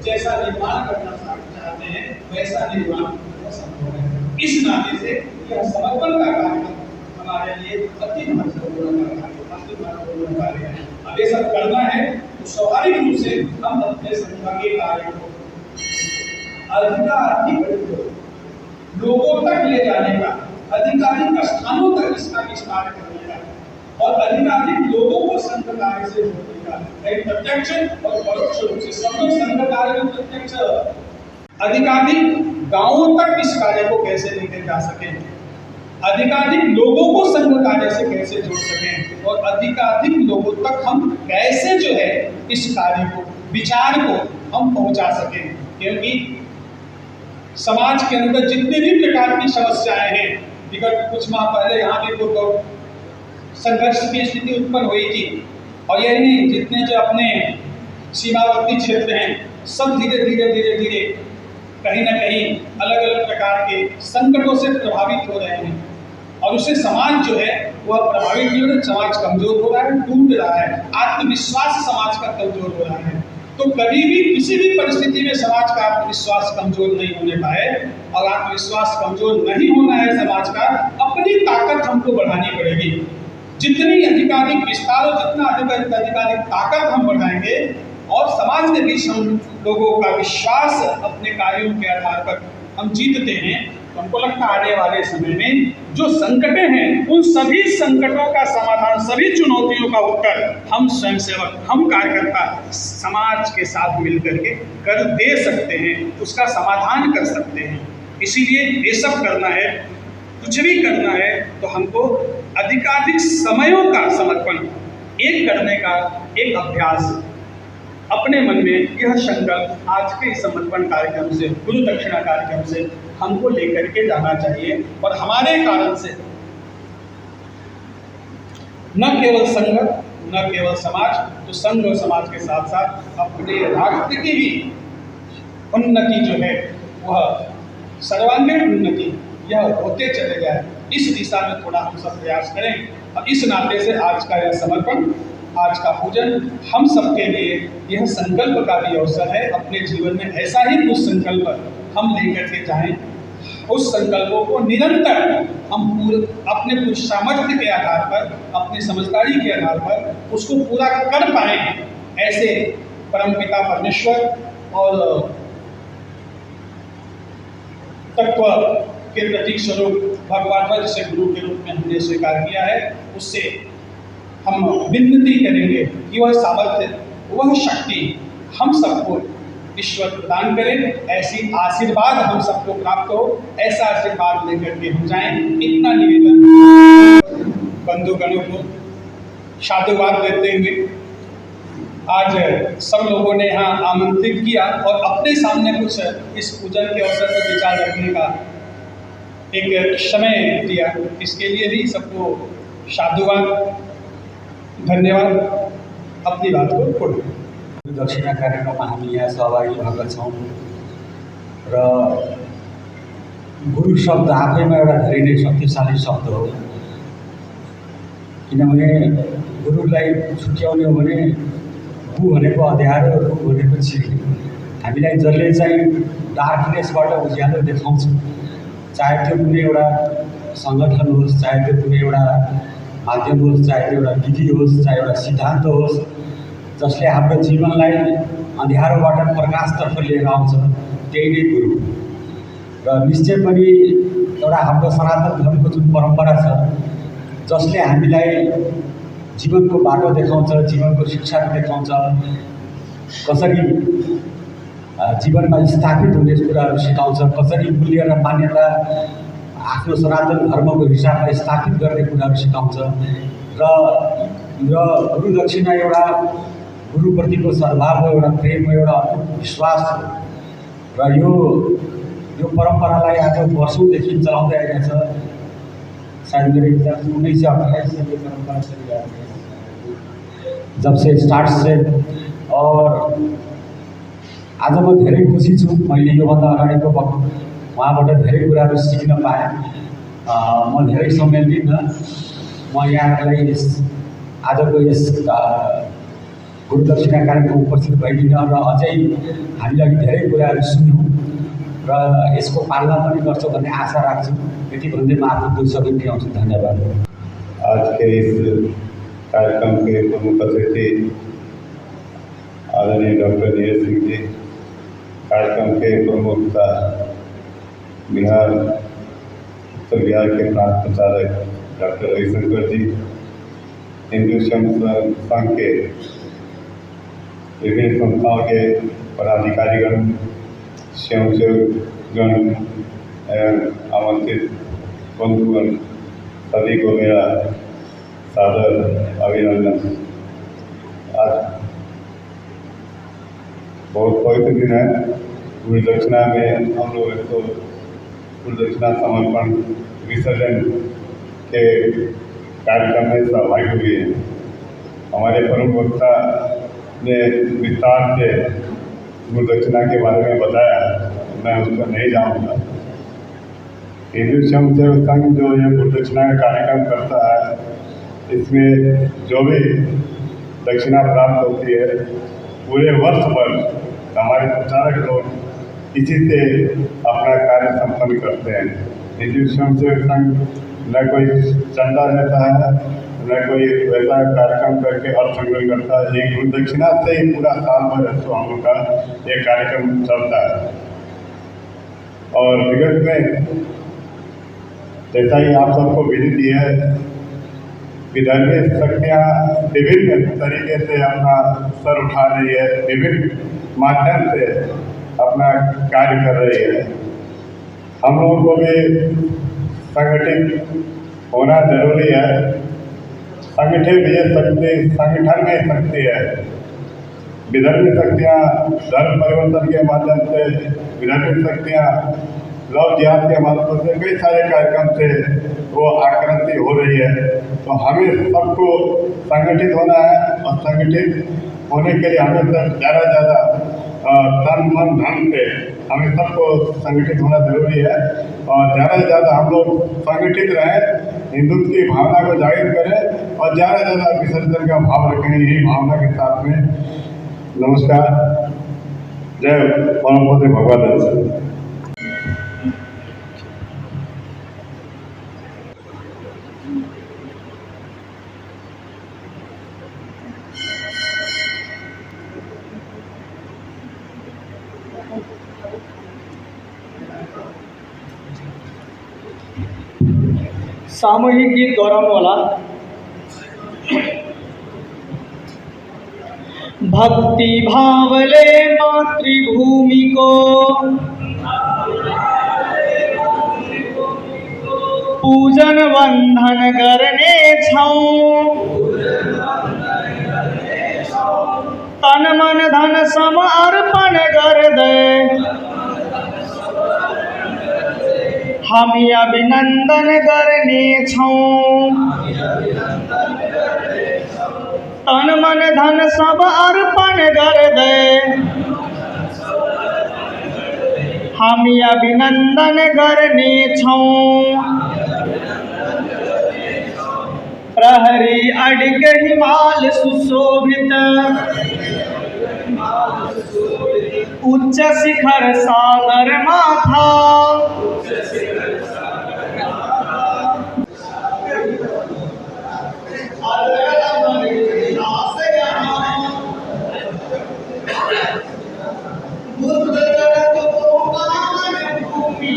जैसा निर्माण करना चाहते हैं वैसा निर्माण करना संभव है। इस नाते से यह समर्पण का कार्यक्रम हमारे लिए अति महत्वपूर्ण कार्य है। अब ये सब करना है तो स्वाभाविक रूप से हम अपने संस्था के कार्य को अधिकाधिक लोगों तक ले जाने का, अधिकाधिक स्थानों तक इसका विस्तार करने का और अधिकाधिक लोगों को संघ कार्य से जोड़ने का, प्रत्यक्ष और परोक्ष रूप से सब लोग संघ कार्य में प्रत्यक्ष, अधिकाधिक गांवों तक इस कार्य को कैसे लेकर जा सके, अधिकाधिक लोगों को संघ कार्य से कैसे जोड़ सकें और अधिकाधिक लोगों तक हम कैसे जो है इस कार्य को, विचार को हम पहुंचा सकें। क्योंकि समाज के अंदर जितने भी प्रकार की समस्याएं हैं, विगत कुछ माह पहले यहाँ पे तो संघर्ष की स्थिति उत्पन्न हुई थी और यही नहीं, जितने जो अपने सीमावर्ती क्षेत्र हैं सब धीरे धीरे कहीं ना कहीं अलग अलग प्रकार के संकटों से प्रभावित हो रहे हैं और उससे समाज जो है वह प्रभावित नहीं हो रहा, समाज कमजोर हो रहा है, टूट रहा है, आत्मविश्वास समाज का कमजोर हो रहा है। तो कभी भी किसी भी परिस्थिति में समाज का आत्मविश्वास कमजोर नहीं होने पाए और आत्मविश्वास कमजोर नहीं होना है समाज का, अपनी ताकत हमको बढ़ानी पड़ेगी। जितनी अधिकाधिक विस्तार और जितना अधिकाधिक ताकत हम बढ़ाएंगे और समाज के बीच हम लोगों का विश्वास अपने कार्यों के आधार पर हम जीतते हैं, तो हमको लगता है आने वाले समय में जो संकटें हैं उन सभी संकटों का समाधान, सभी चुनौतियों का उत्तर हम स्वयंसेवक, हम कार्यकर्ता समाज के साथ मिलकर के कर दे सकते हैं, उसका समाधान कर सकते हैं। इसीलिए ये सब करना है, कुछ भी करना है तो हमको अधिकाधिक समयों का समर्पण, एक करने का एक अभ्यास, अपने मन में यह संकल्प आज के समर्पण कार्यक्रम से, गुरु दक्षिणा कार्यक्रम से हमको लेकर के जाना चाहिए और हमारे कारण से न केवल संघ, न केवल समाज, तो संघ और समाज के साथ साथ अपने राष्ट्र की भी उन्नति जो है वह सर्वांगीण उन्नति यह होते चले जाए, इस दिशा में थोड़ा हम सब प्रयास करें। और इस नाते से आज का यह समर्पण, आज का पूजन हम सबके लिए यह संकल्प का भी अवसर है। अपने जीवन में ऐसा ही कुछ संकल्प हम लेकर के जाएं, उस संकल्पों को निरंतर हम अपने पूरे सामर्थ्य के आधार पर, अपनी समझदारी के आधार पर उसको पूरा कर पाए, ऐसे परमपिता परमेश्वर और तत्व के प्रतीक स्वरूप भगवान का जिसे गुरु के रूप में हमने स्वीकार किया है, उससे हम विनती करेंगे कि वह सामर्थ्य, वह शक्ति हम सबको ईश्वर प्रदान करें, ऐसी आशीर्वाद हम सबको प्राप्त हो, ऐसा आशीर्वाद लेकर के हम जाएं। इतना निवेदन बंधुगणों को साधुवाद देते हुए आज सब लोगों ने यहाँ आमंत्रित किया और अपने सामने कुछ इस पूजन के अवसर पर विचार रखने का एक समय दिया, इसके लिए भी सबको साधुवाद, धन्यवाद। अपनी बात को छोड़ दक्षिणा कार्यक्रममा हामी यहाँ सहभागी भएका छौँ र गुरु शब्द आफैमा एउटा धेरै नै शक्तिशाली शब्द हो। किनभने गुरुलाई छुट्याउने हो भने गु भनेको अँध्यारो, रु भनेको चिरी। हामीलाई जसले चाहिँ डार्कनेसबाट उज्यालो देखाउँछ, चाहे त्यो कुनै एउटा सङ्गठन होस्, चाहे त्यो कुनै एउटा माध्यम होस्, चाहे त्यो एउटा विधि होस्, चाहे एउटा सिद्धान्त होस्, जसले हाम्रो जीवनलाई अँध्यारोबाट प्रकाशतर्फ लिएर आउँछ, त्यही नै गुरु। र निश्चय पनि एउटा हाम्रो सनातन धर्मको जुन परम्परा छ, जसले हामीलाई जीवनको बाटो देखाउँछ, जीवनको शिक्षा देखाउँछ, कसरी जीवनमा स्थापित हुने कुराहरू सिकाउँछ, कसरी मूल्य र मान्यता आफ्नो सनातन धर्मको हिसाबमा स्थापित गर्ने कुराहरू सिकाउँछ। र गुरु दक्षिणा एउटा गुरुप्रतिको सद्भाव हो, एउटा प्रेम हो, एउटा अटुट विश्वास हो। र यो परम्परालाई आज वर्षौँदेखि चलाउँदै आइरहेछ। शायद मेरे हिसाब से 1928 से ये परंपरा चली आ रही है, जब से स्टार्ट से। और आज म धेरै खुसी छु, मैले योभन्दा अगाडिको उहाँबाट धेरै कुराहरू सिक्न पाएँ। म धेरै समय लिन्न, म यहाँहरूलाई आजको यस गुरुदक्षिणा कार्यक्रम उपस्थित भइदिन र अझै हामीलाई धेरै कुराहरू सुन्यौँ र यसको पालना पनि गर्छौँ भन्ने आशा राख्छु। यति भन्दै म आफ्नो 2 शब्द दिन्छु। धन्यवाद। आज के इस कार्यक्रम के प्रमुख अतिथि आदरणीय डॉक्टर नीरज सिंह जी, कार्यक्रम के प्रमुखता बिहार उत्तर बिहार के प्रांत प्रचारक डॉक्टर रविशंकर जी, हिंदू संघ के विभिन्न संस्थाओं के पदाधिकारीगण, स्वयंसेवकगण एवं आमंत्रित बंधुगण, सभी को मेरा सादर अभिनंदन। आज बहुत पवित्र दिन है। गुरुदक्षिणा में हम लोग तो गुरुदक्षिणा समर्पण विसर्जन के कार्यक्रम में सहभागी हुए हैं। हमारे परम वक्ता ने विस्तार से गुरुदक्षिणा के बारे में बताया, मैं उस पर नहीं जाऊँगा। हिंदू स्वयंसेवक संघ जो ये गुरुदक्षिणा का कार्यक्रम करता है, इसमें जो भी दक्षिणा प्राप्त होती है पूरे वर्ष भर हमारे प्रचारक लोग इसी से अपना कार्य संपन्न करते हैं। हिंदू स्वयंसेवक संघ न कोई चंदा लेता है, न कोई वैसा कार्यक्रम करके अर्थ संग्रह करता है। ये गुरुदक्षिणा से ही पूरा साल भर हम लोग का ये कार्यक्रम चलता है। और विगत में जैसा ही आप सबको विदित है, विधर्मी शक्तियाँ विभिन्न तरीके से अपना सर उठा रही है, विभिन्न माध्यम से अपना कार्य कर रही है। हम लोगों को भी संगठित होना जरूरी है। संगठित ये शक्ति संगठन में शक्ति है। विधर्मी शक्तियाँ धर्म परिवर्तन के माध्यम से, विधर्मी शक्तियाँ लव जिहाद के माध्यम से, कई सारे कार्यक्रम से वो आक्रांति हो रही है। तो हमें सबको संगठित होना है और संगठित होने के लिए हमें ज़्यादा से ज़्यादा तन मन धन से हमें सबको संगठित होना जरूरी है। और ज़्यादा से ज़्यादा हम लोग संगठित रहें, हिंदुत्व की भावना को जाहिर करें और ज़्यादा से ज़्यादा विसर्जन का भाव रखें। यही भावना के साथ में नमस्कार। जय परम पूज्य भगवान दर्शन। सामूहिक गीत गौरववाला। भक्ति भावले मातृभूमि को, पूजन वंदन करने छाऊं, तन मन धन समर्पण कर दे, हम अभिनंदन करने छाऊं, तन मन धन सब अर्पण कर दे, हम अभिनंदन करने छाऊं। प्रहरी अडिग हिमाल सुशोभित, उच्च शिखर सागर माथा, भूमि